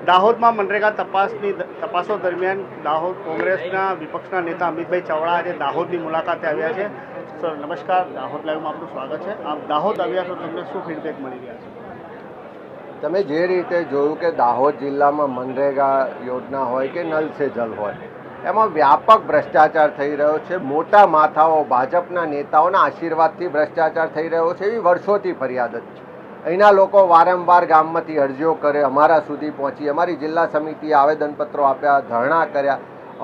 દાહોદમાં મનરેગા તપાસો દરમિયાન દાહોદ કોંગ્રેસના વિપક્ષના નેતા અમિતભાઈ ચાવડા આજે દાહોદની મુલાકાતે આવ્યા છે. સર નમસ્કાર, દાહોદ લાઈવમાં આપનું સ્વાગત છે. આપ દાહોદ આવ્યા છો, તમને શું ફીડબેક મળી રહ્યા છે? તમે જે રીતે જોયું કે દાહોદ જિલ્લામાં મનરેગા યોજના હોય કે નલ સે જલ હોય, એમાં વ્યાપક ભ્રષ્ટાચાર થઈ રહ્યો છે. મોટા માથાઓ ભાજપના નેતાઓના આશીર્વાદથી ભ્રષ્ટાચાર થઈ રહ્યો છે, એવી વર્ષોથી ફરિયાદ હતી. અહીંના લોકો વારંવાર ગામમાંથી અરજીઓ કરે, અમારા સુધી પહોંચી, અમારી જિલ્લા સમિતિએ આવેદનપત્રો આપ્યા, ધરણા કર્યા,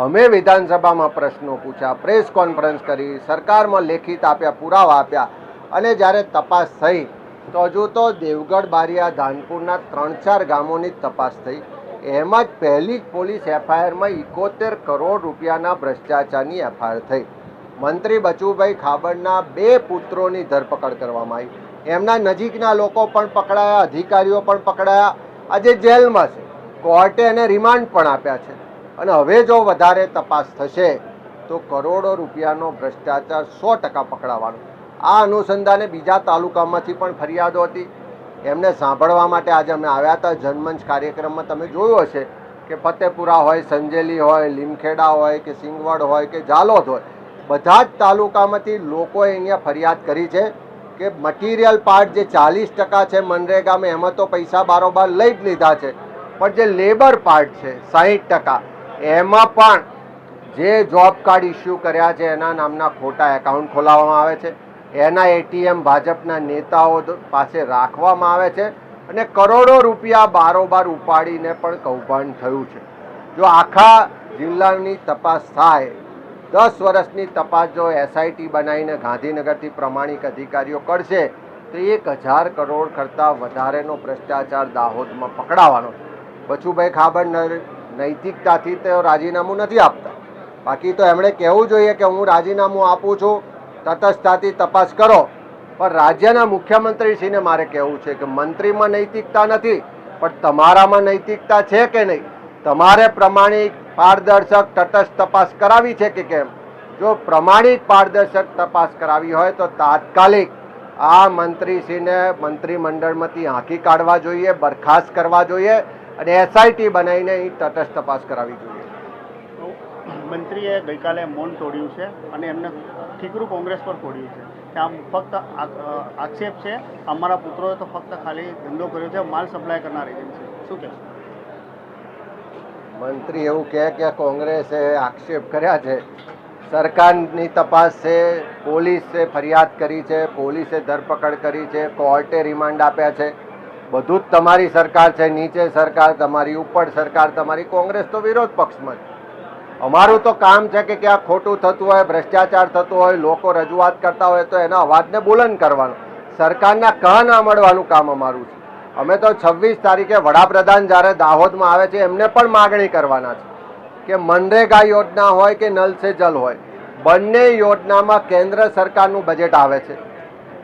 અમે વિધાનસભામાં પ્રશ્નો પૂછ્યા, પ્રેસ કોન્ફરન્સ કરી, સરકારમાં લેખિત આપ્યા, પુરાવા આપ્યા. અને જ્યારે તપાસ થઈ તો હજુ તો દેવગઢ, બારિયા, ધાનપુરના 3-4 ગામોની જ તપાસ થઈ. એમાં જ પહેલી જ પોલીસ એફઆઈઆરમાં 71 કરોડ રૂપિયાના ભ્રષ્ટાચારની એફઆઈઆર થઈ. મંત્રી બચુભાઈ ખાબડના 2 પુત્રોની ધરપકડ કરવામાં આવી. એમના નજીકના લોકો પણ પકડાયા, અધિકારીઓ પણ પકડાયા, આજે જેલમાં છે. કોર્ટે એને રિમાન્ડ પણ આપ્યા છે. અને હવે જો વધારે તપાસ થશે તો કરોડો રૂપિયાનો ભ્રષ્ટાચાર 100% પકડાવાનો. આ અનુસંધાને બીજા તાલુકામાંથી પણ ફરિયાદો હતી, એમને સાંભળવા માટે આજે અમે આવ્યા હતા. જનમંચ કાર્યક્રમમાં તમે જોયું હશે કે ફતેપુરા હોય, સંજેલી હોય, લીમખેડા હોય કે સિંગવડ હોય કે જાલોદ હોય, બધા જ તાલુકામાંથી લોકોએ અહીંયા ફરિયાદ કરી છે કે મટીરિયલ પાર્ટ જે 40% છે મનરેગામાં, એમાં તો પૈસા બારોબાર લઈ જ લીધા છે, પણ જે લેબર પાર્ટ છે 60%, એમાં પણ જે જોબ કાર્ડ ઇસ્યુ કર્યા છે એના નામના ખોટા એકાઉન્ટ ખોલાવવામાં આવે છે, એના એટીએમ ભાજપના નેતાઓ પાસે રાખવામાં આવે છે અને કરોડો રૂપિયા બારોબાર ઉપાડીને પણ કૌભાંડ થયું છે. જો આખા જિલ્લાની તપાસ થાય, 10 વર્ષની તપાસ જો એસઆઈટી બનાવીને ગાંધીનગરથી પ્રમાણિક અધિકારીઓ કરશે તો 1000 કરોડ કરતાં વધારેનો ભ્રષ્ટાચાર દાહોદમાં પકડાવાનો. બચુભાઈ ખાબડ નૈતિકતાથી તો રાજીનામું નથી આપતા, બાકી તો એમણે કહેવું જોઈએ કે હું રાજીનામું આપું છું, તટસ્થતાથી તપાસ કરો. પણ રાજ્યના મુખ્યમંત્રીશ્રીને મારે કહેવું છે કે મંત્રીમાં નૈતિકતા નથી, પણ તમારામાં નૈતિકતા છે કે નહીં? તમારે પ્રમાણિક, પારદર્શક, તટસ્થ તપાસ કરાવી છે કે કેમ? જો પ્રમાણિક, પારદર્શક તપાસ કરાવી હોય તો તાત્કાલિક આ મંત્રીશ્રીને મંત્રીમંડળમાંથી હાંકી કાઢવા જોઈએ, બરખાસ્ત કરવા જોઈએ અને એસઆઈટી બનાવીને અહીં તટસ્થ તપાસ કરાવવી જોઈએ. મંત્રીએ ગઈકાલે મૌન તોડ્યું છે અને એમને ઠીકરું કોંગ્રેસ પર તોડ્યું છે કે આમ ફક્ત આક્ષેપ છે, અમારા પુત્રોએ તો ફક્ત ખાલી ધંધો કર્યો છે, માલ સપ્લાય કરનાર એજન્સી. શું કહેશો? મંત્રી એવું કહે કે કોંગ્રેસે આક્ષેપ કર્યા છે. સરકારની તપાસ છે, પોલીસે ફરિયાદ કરી છે, પોલીસે ધરપકડ કરી છે, કોર્ટે રિમાન્ડ આપ્યા છે. બધું જ તમારી સરકાર છે, નીચે સરકાર તમારી, ઉપર સરકાર તમારી. કોંગ્રેસ તો વિરોધ પક્ષમાં છે. અમારું તો કામ છે કે ક્યાં ખોટું થતું હોય, ભ્રષ્ટાચાર થતું હોય, લોકો રજૂઆત કરતા હોય તો એના અવાજને બુલંદ કરવાનો, સરકારના કાન આંબળવાનું કામ અમારું છે. અમે તો 26 તારીખે વડાપ્રધાન જ્યારે દાહોદમાં આવે છે એમને પણ માગણી કરવાના છે કે મનરેગા યોજના હોય કે નલ સે જલ હોય, બંને યોજનામાં કેન્દ્ર સરકારનું બજેટ આવે છે.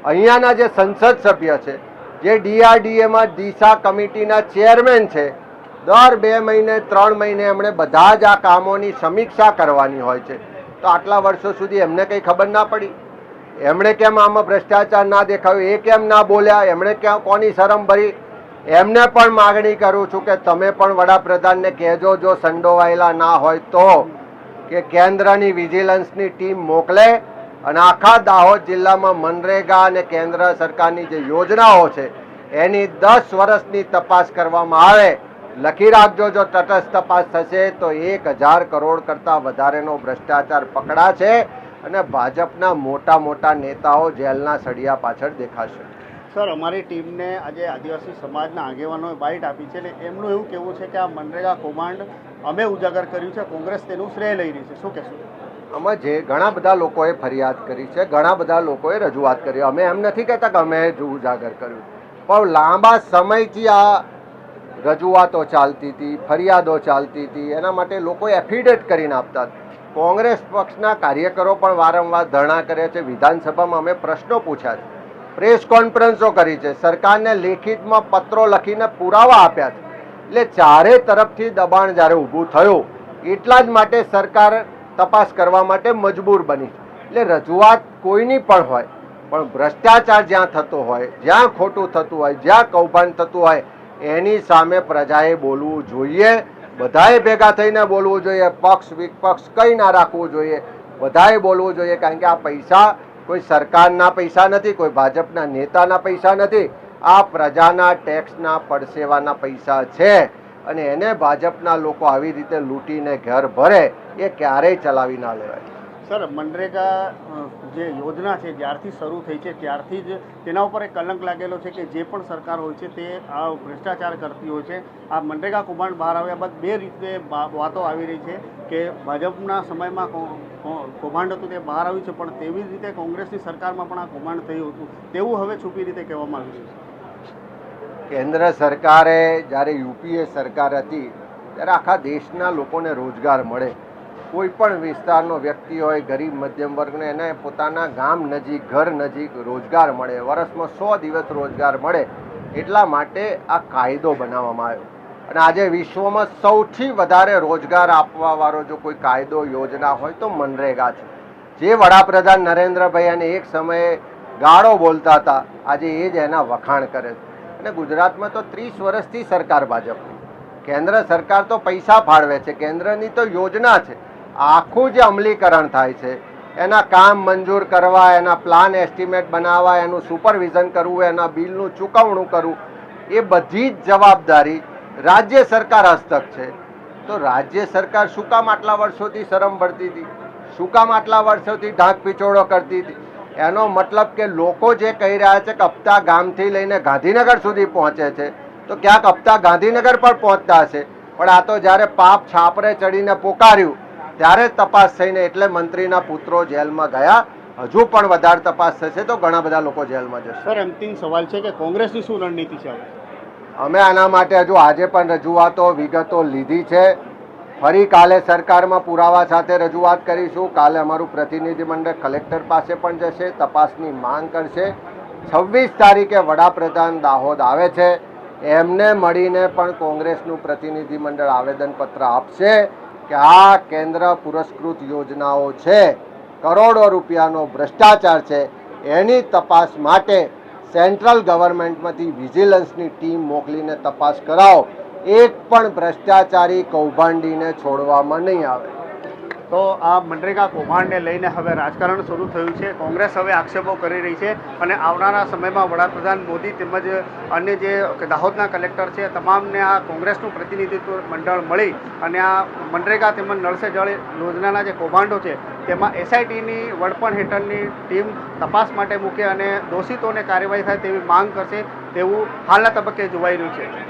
અહીંયાના જે સંસદ સભ્ય છે, જે ડીઆરડીએમાં દિશા કમિટીના ચેરમેન છે, દર 2 મહિને 3 મહિને એમણે બધા જ આ કામોની સમીક્ષા કરવાની હોય છે. તો આટલા વર્ષો સુધી એમને કંઈ ખબર ના પડી? એમણે કેમ આમાં ભ્રષ્ટાચાર ના દેખાયું? એ કેમ ના બોલ્યા? એમણે ક્યાં કોની શરમ ભરી? એમને પણ માગણી કરું છું કે તમે પણ વડાપ્રધાનને કહેજો, જો સંડોવાયેલા ના હોય તો, કે કેન્દ્રની વિજિલન્સની ટીમ મોકલે અને આખા દાહોદ જિલ્લામાં મનરેગા અને કેન્દ્ર સરકારની જે યોજનાઓ છે એની 10 વર્ષની તપાસ કરવામાં આવે. લખી રાખજો, જો તટસ્થ તપાસ થશે તો 1000 કરોડ કરતાં વધારેનો ભ્રષ્ટાચાર પકડાશે અને ભાજપના મોટા મોટા નેતાઓ જેલના સળિયા પાછળ દેખાશે. સર, અમારી ટીમને આજે આદિવાસી સમાજના આગેવાનોએ બાઇટ આપી છે ને એમનું એવું કહેવું છે કે આ મનરેગા કૌભાંડ અમે ઉજાગર કર્યું છે, કોંગ્રેસ તેનું શ્રેય લઈ રહી છે. શું કહેશો? આમાં જે ઘણા બધા લોકોએ ફરિયાદ કરી છે, ઘણા બધા લોકોએ રજૂઆત કરી. અમે એમ નથી કહેતા કે અમે જ ઉજાગર કર્યું, પણ લાંબા સમયથી આ રજૂઆતો ચાલતી હતી, ફરિયાદો ચાલતી હતી, એના માટે લોકો એફિડેટ કરીને આપતા. કોંગ્રેસ પક્ષના કાર્યકરો પણ વારંવાર ધરણા કરે છે, વિધાનસભામાં અમે પ્રશ્નો પૂછ્યા છે, પ્રેસ કોન્ફરન્સો કરી છે, સરકારને લેખિતમાં પત્રો લખીને પુરાવા આપ્યા છે. એટલે ચારે તરફથી દબાણ જ્યારે ઊભું થયું એટલા જ માટે સરકાર તપાસ કરવા માટે મજબૂર બની. એટલે રજૂઆત કોઈની પણ હોય, પણ ભ્રષ્ટાચાર જ્યાં થતો હોય, જ્યાં ખોટું થતું હોય, જ્યાં કૌભાંડ થતું હોય એની સામે પ્રજાએ બોલવું જોઈએ, બધાએ ભેગા થઈને બોલવું જોઈએ, પક્ષ વિપક્ષ કંઈ ના રાખવું જોઈએ, બધાએ બોલવું જોઈએ. કારણ કે આ પૈસા કોઈ સરકારના પૈસા નથી, કોઈ ભાજપના નેતાના પૈસા નથી, આ પ્રજાના ટેક્સના પડસેવાના પૈસા છે. અને એને ભાજપના લોકો આવી રીતે લૂંટીને ઘર ભરે એ ક્યારેય ચલાવી ના લેવાય. સર, મનરેગા જે યોજના છે જ્યારથી શરૂ થઈ છે ત્યારથી જ તેના ઉપર એક કલંક લાગેલો છે કે જે પણ સરકાર હોય છે તે આ ભ્રષ્ટાચાર કરતી હોય છે. આ મનરેગા કૌભાંડ બહાર આવ્યા બાદ બે રીતે વાતો આવી રહી છે કે ભાજપના સમયમાં કૌભાંડ હતું તે બહાર આવ્યું છે, પણ તેવી જ રીતે કોંગ્રેસની સરકારમાં પણ આ કૌભાંડ થયું હતું તેવું હવે છુપી રીતે કહેવામાં આવ્યું છે. કેન્દ્ર સરકારે જ્યારે યુપીએ સરકાર હતી ત્યારે આખા દેશના લોકોને રોજગાર મળે, કોઈ પણ વિસ્તારનો વ્યક્તિ હોય, ગરીબ મધ્યમ વર્ગને એને પોતાના ગામ નજીક, ઘર નજીક રોજગાર મળે, વર્ષમાં 100 દિવસ રોજગાર મળે, એટલા માટે આ કાયદો બનાવવામાં આવ્યો. અને આજે વિશ્વમાં સૌથી વધારે રોજગાર આપવાવાળો જો કોઈ કાયદો યોજના હોય તો મનરેગા છે. જે વડાપ્રધાન નરેન્દ્રભાઈ અને એક સમયે ગાળો બોલતા હતા, આજે એ જ એના વખાણ કરે છે. અને ગુજરાતમાં તો 30 વર્ષથી સરકાર ભાજપની, કેન્દ્ર સરકાર તો પૈસા ફાળવે છે, કેન્દ્રની તો યોજના છે, આખું જે અમલીકરણ થાય છે, એના કામ મંજૂર કરવા, એના પ્લાન એસ્ટિમેટ બનાવવા, એનું સુપરવિઝન કરવું, એના બિલનું ચૂકવણું કરવું, એ બધી જ જવાબદારી રાજ્ય સરકાર હસ્તક છે. તો રાજ્ય સરકાર શું કામ આટલા વર્ષોથી શરમ ભરતી હતી, શું કામ આટલા વર્ષોથી ઢાંક પીછોડો કરતી હતી? એનો મતલબ કે લોકો જે કહી રહ્યા છે કે હપ્તા ગામથી લઈને ગાંધીનગર સુધી પહોંચે છે, તો ક્યાંક હપ્તા ગાંધીનગર પર પહોંચતા હશે. પણ આ તો જ્યારે પાપ છાપરે ચડીને પોકાર્યું ત્યારે તપાસ થઈને, એટલે મંત્રીના પુત્રો જેલમાં ગયા. હજુ પણ વધારે તપાસ થશે તો ઘણા બધા લોકો જેલમાં જશે. સર, અંતિમ સવાલ છે કે કોંગ્રેસની શું રણનીતિ છે? અમે આના માટે હજુ આજે પણ રજૂઆતો, વિગતો લીધી છે. ફરી કાલે સરકારમાં પુરાવા સાથે રજૂઆત કરીશું. કાલે અમારું પ્રતિનિધિમંડળ કલેક્ટર પાસે પણ જશે, તપાસની માંગ કરશે. 26 તારીખે વડાપ્રધાન દાહોદ આવે છે, એમને મળીને પણ કોંગ્રેસનું પ્રતિનિધિમંડળ આવેદનપત્ર આપશે કે આ કેન્દ્ર પુરસ્કૃત યોજનાઓ છે, કરોડો રૂપિયાનો ભ્રષ્ટાચાર છે, એની તપાસ માટે સેન્ટ્રલ ગવર્મેન્ટમાંથી વિજિલન્સની ટીમ મોકલીને તપાસ કરાવો. એક પણ ભ્રષ્ટાચારી કૌભાંડીને છોડવામાં નહીં આવે. તો આ મનરેગા કૌભાંડને લઈને હવે રાજકારણ શરૂ થયું છે. કોંગ્રેસ હવે આક્ષેપો કરી રહી છે અને આવનારા સમયમાં વડાપ્રધાન મોદી તેમજ અન્ય જે દાહોદના કલેક્ટર છે તમામને આ કોંગ્રેસનું પ્રતિનિધિત્વ મંડળ મળી અને આ મનરેગા તેમજ નળ સે જળ યોજનાના જે કૌભાંડો છે તેમાં એસઆઈટીની વડપણ હેઠળની ટીમ તપાસ માટે મૂકે અને દોષિતોને કાર્યવાહી થાય તેવી માંગ કરશે તેવું હાલના તબક્કે જોવાઈ રહ્યું છે.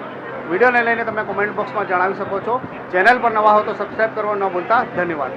વિડીયોને લઈને તમે કોમેન્ટ બોક્સમાં જણાવી શકો છો. ચેનલ પર નવા હો તો સબસ્ક્રાઈબ કરવા ન ભૂલતા. ધન્યવાદ.